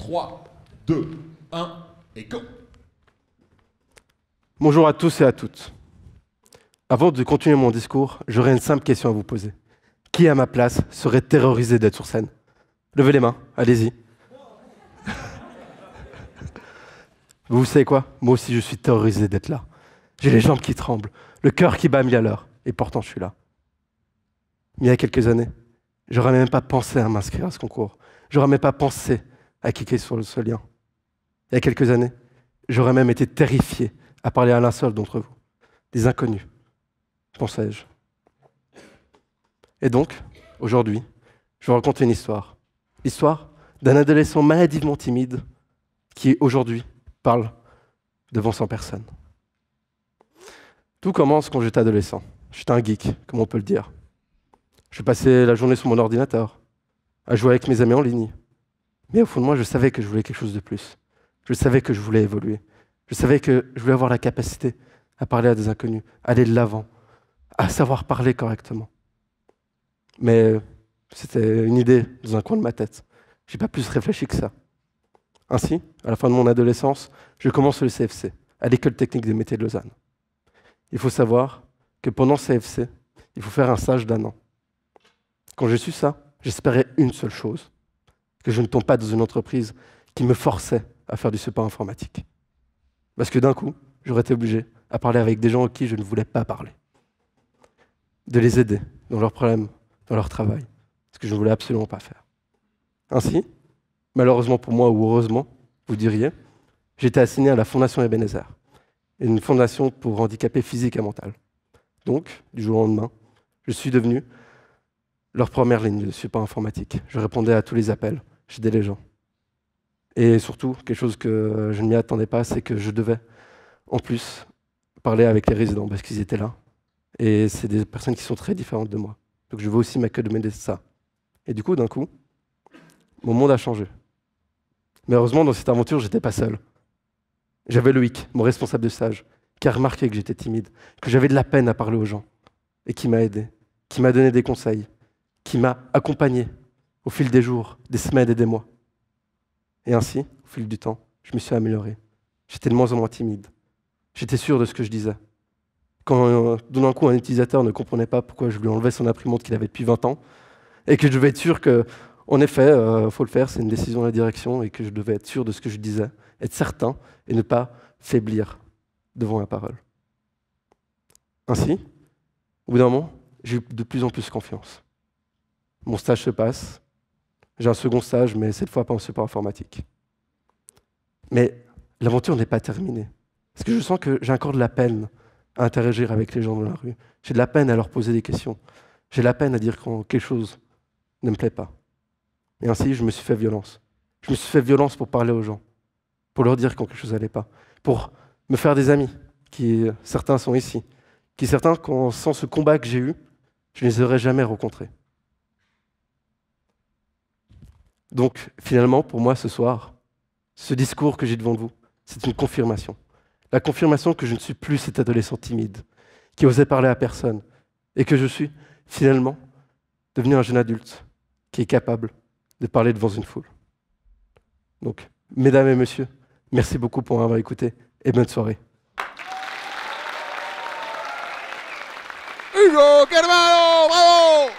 3, 2, 1 et go! Bonjour à tous et à toutes. Avant de continuer mon discours, j'aurais une simple question à vous poser. Qui, à ma place, serait terrorisé d'être sur scène? Levez les mains, allez-y. Vous savez quoi? Moi aussi, je suis terrorisé d'être là. J'ai les jambes qui tremblent, le cœur qui bat 1000 à l'heure, et pourtant je suis là. Mais il y a quelques années, j'aurais même pas pensé à m'inscrire à ce concours. J'aurais même pas pensé à cliquer sur ce lien. Il y a quelques années, j'aurais même été terrifié à parler à l'un seul d'entre vous, des inconnus, pensais-je. Et donc, aujourd'hui, je vais raconter une histoire. L'histoire d'un adolescent maladivement timide qui, aujourd'hui, parle devant 100 personnes. Tout commence quand j'étais adolescent. J'étais un geek, comme on peut le dire. Je passais la journée sur mon ordinateur, à jouer avec mes amis en ligne. Mais au fond de moi, je savais que je voulais quelque chose de plus. Je savais que je voulais évoluer. Je savais que je voulais avoir la capacité à parler à des inconnus, à aller de l'avant, à savoir parler correctement. Mais c'était une idée dans un coin de ma tête. Je n'ai pas plus réfléchi que ça. Ainsi, à la fin de mon adolescence, je commence le CFC, à l'École technique des métiers de Lausanne. Il faut savoir que pendant ce CFC, il faut faire un stage d'1 an. Quand j'ai su ça, j'espérais une seule chose, que je ne tombe pas dans une entreprise qui me forçait à faire du support informatique. Parce que d'un coup, j'aurais été obligé à parler avec des gens à qui je ne voulais pas parler. De les aider dans leurs problèmes, dans leur travail, ce que je ne voulais absolument pas faire. Ainsi, malheureusement pour moi ou heureusement, vous diriez, j'ai été assigné à la Fondation Ebenezer, une fondation pour handicapés physiques et mentaux. Donc, du jour au lendemain, je suis devenu leur première ligne de support informatique. Je répondais à tous les appels, j'aidais les gens. Et surtout, quelque chose que je ne m'y attendais pas, c'est que je devais, en plus, parler avec les résidents, parce qu'ils étaient là. Et c'est des personnes qui sont très différentes de moi. Donc je veux aussi m'accommoder de ça. Et du coup, d'un coup, mon monde a changé. Mais heureusement, dans cette aventure, je n'étais pas seul. J'avais Loïc, mon responsable de stage, qui a remarqué que j'étais timide, que j'avais de la peine à parler aux gens, et qui m'a aidé, qui m'a donné des conseils, qui m'a accompagné au fil des jours, des semaines et des mois. Et ainsi, au fil du temps, je me suis amélioré. J'étais de moins en moins timide. J'étais sûr de ce que je disais. Quand d'un coup un utilisateur ne comprenait pas pourquoi je lui enlevais son imprimante qu'il avait depuis 20 ans, et que je devais être sûr que, en effet, faut le faire, c'est une décision de la direction, et que je devais être sûr de ce que je disais, être certain, et ne pas faiblir devant la parole. Ainsi, au bout d'un moment, j'ai eu de plus en plus confiance. Mon stage se passe, j'ai un second stage, mais cette fois pas en support informatique. Mais l'aventure n'est pas terminée, parce que je sens que j'ai encore de la peine à interagir avec les gens dans la rue. J'ai de la peine à leur poser des questions. J'ai de la peine à dire quand quelque chose ne me plaît pas. Et ainsi, je me suis fait violence. Je me suis fait violence pour parler aux gens, pour leur dire quand quelque chose n'allait pas, pour me faire des amis, qui certains sont ici, qui certains, sans ce combat que j'ai eu, je ne les aurais jamais rencontrés. Donc, finalement, pour moi, ce soir, ce discours que j'ai devant vous, c'est une confirmation. La confirmation que je ne suis plus cet adolescent timide, qui osait parler à personne, et que je suis, finalement, devenu un jeune adulte qui est capable de parler devant une foule. Donc, mesdames et messieurs, merci beaucoup pour m'avoir écouté, et bonne soirée. Hugo, qué hermano, bravo!